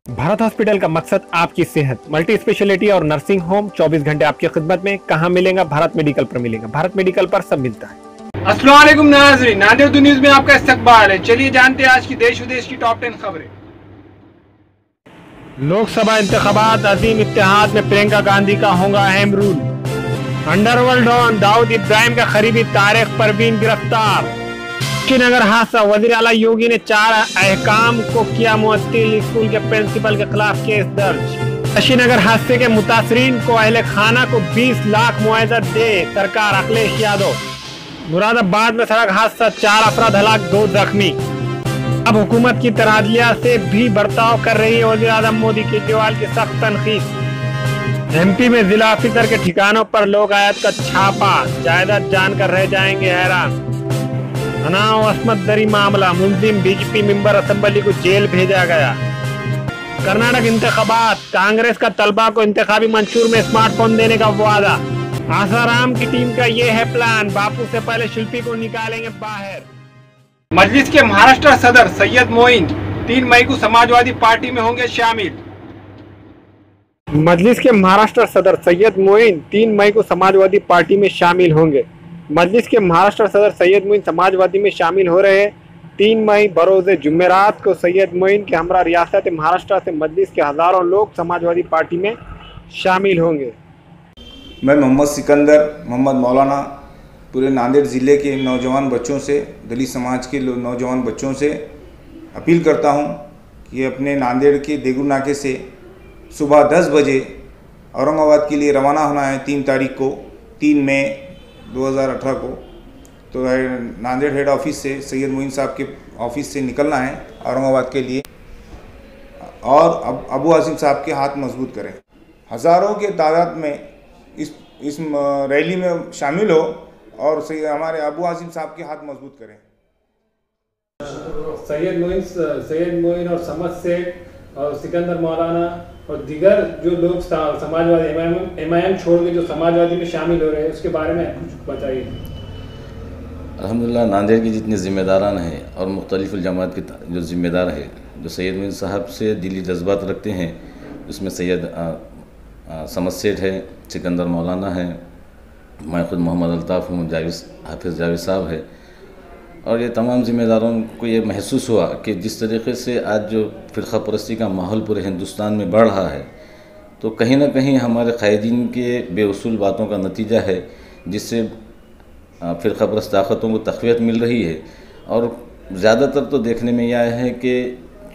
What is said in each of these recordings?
Bharat hospital का मकसद आपकी सेहत, मल्टी स्पेशलिटी और नर्सिंग होम 24 घंटे आपकी खिदमत में। कहाँ मिलेगा? भारत मेडिकल पर मिलेगा। भारत मेडिकल पर सब मिलता है। अस्सलाम वालेकुम नाज़रीन, नांदेड़ उर्दू न्यूज में आपका इस्तकबाल है। चलिए जानते हैं आज की देश विदेश की टॉप 10 खबरें। लोकसभा इंतखाबात, अजीम इत्तेहाद में प्रियंका गांधी का होगा अहम रोल। अंडरवर्ल्ड डॉन दाऊद इब्राहिम का करीबी तारिक परवीन गिरफ्तार। श्रीनगर हादसा, वजीर आला योगी ने 4 अहकाम को किया मुअत्तिल। स्कूल के प्रिंसिपल के खिलाफ केस दर्ज। श्रीनगर हादसे के मुतासरीन को अहले खाना को 20 लाख मुआवजा दे सरकार। अखिलेश यादव। मुरादाबाद में सड़क हादसा, 4 अफराद हलाक, 2 जख्मी। अब हुकूमत की तराजिया से भी बर्ताव कर रही है वज़ीर आज़म मोदी। केजरीवाल की सख्त तनकीद। एमपी में जिला ऑफिसर के ठिकानों पर लोग आयत का छापा, जायदाद जानकर रह जाएंगे हैरान। अनाव अस्मत दरी मामला, मुलजिम बीजेपी मेंबर असेंबली को जेल भेजा गया। कर्नाटक इंतखाबात, कांग्रेस का तलबा को इंतखाबी मंशूर में स्मार्टफोन देने का वादा। आसाराम की टीम का ये है प्लान, बापू से पहले शिल्पी को निकालेंगे बाहर। मजलिस के महाराष्ट्र सदर सैयद मोइन 3 मई को समाजवादी पार्टी में होंगे शामिल। मजलिस के महाराष्ट्र सदर सैयद मोइन 3 मई को समाजवादी पार्टी में शामिल होंगे। मजलिस के महाराष्ट्र सदर सैयद मोइन समाजवादी में शामिल हो रहे हैं। 3 मई बरोज़ जुमेरात को सैयद मोइन के हमरा रियासत महाराष्ट्र से मजलिस के हज़ारों लोग समाजवादी पार्टी में शामिल होंगे। मैं मोहम्मद सिकंदर मोहम्मद मौलाना पूरे नांदेड़ ज़िले के नौजवान बच्चों से, दलित समाज के नौजवान बच्चों से अपील करता हूं कि अपने नांदेड़ के देगुर नाके से सुबह 10 बजे औरंगाबाद के लिए रवाना होना है। 3 तारीख को, 3 मई 2018 को। तो नांदेड़ हेड ऑफिस से, सैयद मोइन साहब के ऑफिस से निकलना है औरंगाबाद के लिए, और अब अबू आसिम साहब के हाथ मजबूत करें। हज़ारों के तादाद में इस रैली में शामिल हो और हमारे अबू आसिम साहब के हाथ मजबूत करें। सैयद मोइन और समझ सेठ और सिकंदर मौलाना और दीगर जो लोग समाजवादी एमआईएम छोड़ के जो समाजवादी में शामिल हो रहे हैं, उसके बारे में कुछ बताइए। अल्हम्दुलिल्लाह, नांदेड़ के जितने ज़िम्मेदारान हैं और मुख्तलिफ़ जमात के जो ज़िम्मेदार हैं, जो सैयद मोइन साहब से दिली जज्बात रखते हैं, उसमें सैयद समझ सेठ है, सिकंदर मौलाना है, मैं खुद मोहम्मद अल्ताफ़ हूँ, हाफिज़ जावेद साहब है, और ये तमाम ज़िम्मेदारों को ये महसूस हुआ कि जिस तरीके से आज जो फ़िरक़ा परस्ती का माहौल पूरे हिंदुस्तान में बढ़ रहा है, तो कहीं ना कहीं हमारे क़ायदीन के बेउसूल बातों का नतीजा है, जिससे फ़िरक़ा परस्त ताक़तों को तक़वियत मिल रही है। और ज़्यादातर तो देखने में यह आया है कि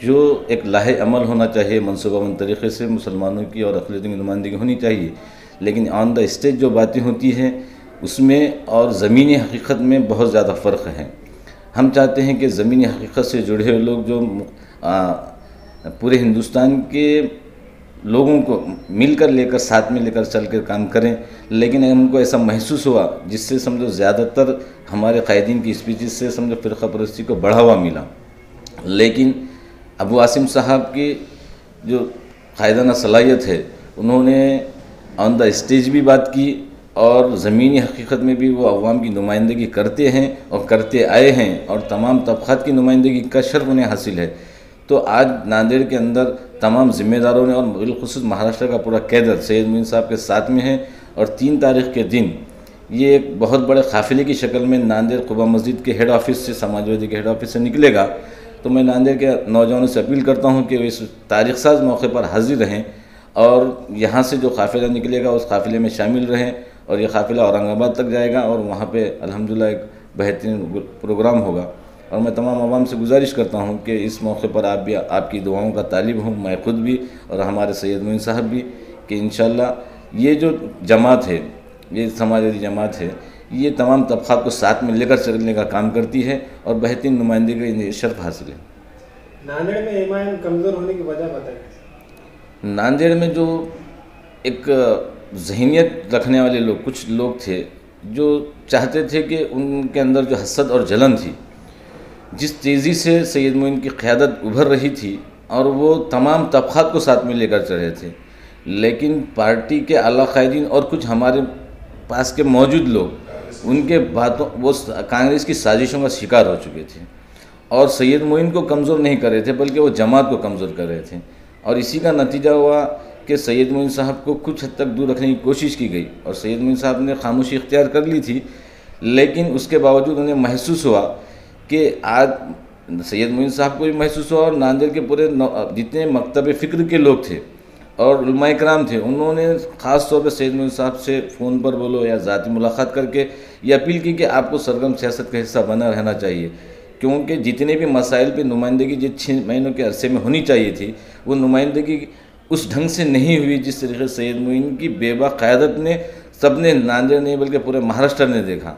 जो एक लाहे अमल होना चाहिए, मनसूबाबंद तरीक़े से मुसलमानों की और अक़लियतों की नुमाइंदगी होनी चाहिए, लेकिन ऑन द स्टेज जो बातें होती हैं उसमें और ज़मीनी हकीकत में बहुत ज़्यादा फ़र्क है। हम चाहते हैं कि ज़मीनी हकीकत से जुड़े हुए लोग जो पूरे हिंदुस्तान के लोगों को मिलकर लेकर, साथ में लेकर चल कर काम करें, लेकिन हमको ऐसा महसूस हुआ जिससे समझो ज़्यादातर हमारे क़ायदीन की स्पीचेस से समझो फ़िरक़ा परस्ती को बढ़ावा मिला। लेकिन अबू आसिम साहब की जो क़ायदाना सलाहियत है, उन्होंने ऑन द स्टेज भी बात की और ज़मीनी हकीकत में भी वो अवाम की नुमाइंदगी करते हैं और करते आए हैं, और तमाम तबक़ात की नुमाइंदगी का शर्फ़ उन्हें हासिल है। तो आज नांदेड़ के अंदर तमाम ज़िम्मेदारों ने और बिलख़ुसूस महाराष्ट्र का पूरा कैडर सैयद मोइन साहब के साथ में है, और 3 तारीख़ के दिन ये एक बहुत बड़े काफ़िले की शक्ल में नांदेड़ कुबा मस्जिद के हेड ऑफिस से, समाजवादी के हेड ऑफिस से निकलेगा। तो मैं नांदेड़ के नौजवानों से अपील करता हूँ कि वे इस तारीख़ साज मौके पर हाजिर रहें और यहाँ से जो काफ़िला निकलेगा उस काफ़िले में शामिल रहें, और ये काफ़िला औरंगाबाद तक जाएगा और वहाँ पे अल्हम्दुलिल्लाह एक बेहतरीन प्रोग्राम होगा। और मैं तमाम आवाम से गुजारिश करता हूँ कि इस मौके पर आप भी, आपकी दुआओं का तालिब हूँ, मैं खुद भी और हमारे सैयद मोइन साहब भी, कि इंशाअल्लाह ये जो जमात है, ये समाजवादी जमात है, ये तमाम तबक़ात को साथ में लेकर चलने का काम करती है और बेहतरीन नुमाइंदगी का शर्फ हासिल है। नांदेड़ में एमआईएम कमज़ोर होने की वजह बताइए। नांदेड़ में जो एक ज़हनियत रखने वाले लोग, कुछ लोग थे जो चाहते थे कि उनके अंदर जो हसद और जलन थी, जिस तेज़ी से सैयद मोइन की क़यादत उभर रही थी और वो तमाम तबक़ात को साथ में लेकर चल रहे थे, लेकिन पार्टी के आला क़ायदीन और कुछ हमारे पास के मौजूद लोग उनके बातों, वो कांग्रेस की साजिशों का शिकार हो चुके थे और सैयद मोइन को कमज़ोर नहीं कर रहे थे, बल्कि वो जमात को कमज़ोर कर रहे थे। और इसी का नतीजा हुआ कि सैयद मोइन साहब को कुछ हद तक दूर रखने की कोशिश की गई और सैयद मोइन साहब ने खामोशी इख्तियार कर ली थी, लेकिन उसके बावजूद उन्हें महसूस हुआ कि आज सैयद मोइन साहब को भी महसूस हुआ और नांदेड़ के पूरे जितने मकतब फ़िक्र के लोग थे और उलमा इकराम थे, उन्होंने ख़ास तौर पर सैयद मोइन साहब से फ़ोन पर बोलो या ज़ाती मुलाकात करके ये अपील की कि आपको सरगर्म सियासत का हिस्सा बना रहना चाहिए, क्योंकि जितने भी मसाइल पे नुमाइंदगी जिस 6 महीनों के अरसे में होनी चाहिए थी वो नुमाइंदगी उस ढंग से नहीं हुई जिस तरीके से सैयद मोइन की बेबा क़यादत ने सबने, नांदेड़ नहीं बल्कि पूरे महाराष्ट्र ने देखा।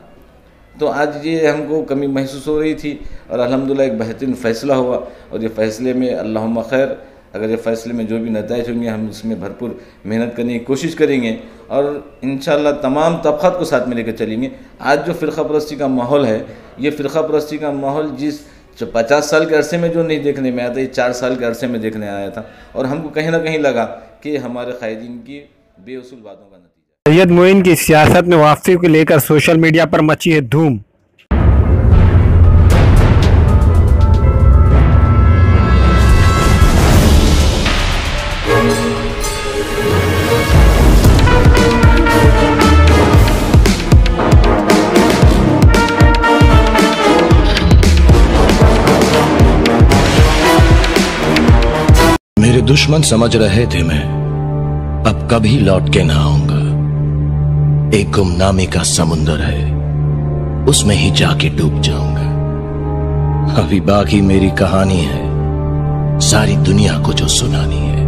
तो आज ये हमको कमी महसूस हो रही थी और अल्हम्दुलिल्लाह एक बेहतरीन फ़ैसला हुआ और ये फ़ैसले में अल्लाहुम्मा खैर, अगर ये फ़ैसले में जो भी नतीजे होंगे हम इसमें भरपूर मेहनत करने की कोशिश करेंगे और इंशाअल्लाह तमाम तबक़ात को साथ में लेकर चलेंगे। आज जो फ़िरक़ा परस्ती का माहौल है, ये फ़िरक़ा परस्ती का माहौल जिस 50 साल के अरसे में जो नहीं देखने में आया था, ये 4 साल के अरसे में देखने आया था और हमको कहीं ना कहीं लगा कि हमारे क़ायदीन की बेउसूल बातों का नतीजा। सैयद मोइन की सियासत में वापसी को लेकर सोशल मीडिया पर मची है धूम। मेरे दुश्मन समझ रहे थे मैं अब कभी लौट के ना आऊंगा। एक गुमनामी का समुंदर है, उसमें ही जाके डूब जाऊंगा। अभी बाकी मेरी कहानी है, सारी दुनिया को जो सुनानी है।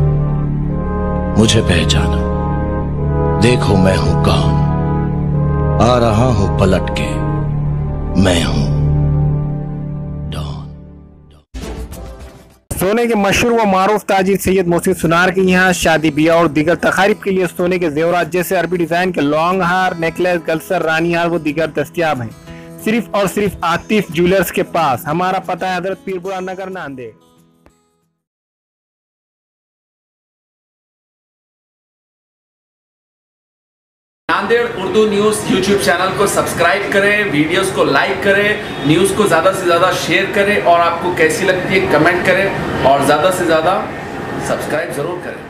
मुझे पहचानो, देखो मैं हूं कौन, आ रहा हूं पलट के, मैं हूं सोने के मशहूर व मारूफ ताजिर सैयद मोहसिन सुनार के यहाँ शादी ब्याह और दीगर तकारीब के लिए सोने के जेवरात जैसे अरबी डिजाइन के लॉन्ग हार, नेकलेस, गलसर, रानी हार व दीगर दस्तियाब हैं सिर्फ और सिर्फ आतिफ ज्वेलर्स के पास। हमारा पता है Hazrat Pirpura Nagar, Nanded. Nanded Urdu news YouTube channel को सब्सक्राइब करें, वीडियोस को लाइक करें, न्यूज़ को ज़्यादा से ज़्यादा शेयर करें और आपको कैसी लगती है कमेंट करें और ज़्यादा से ज़्यादा सब्सक्राइब ज़रूर करें।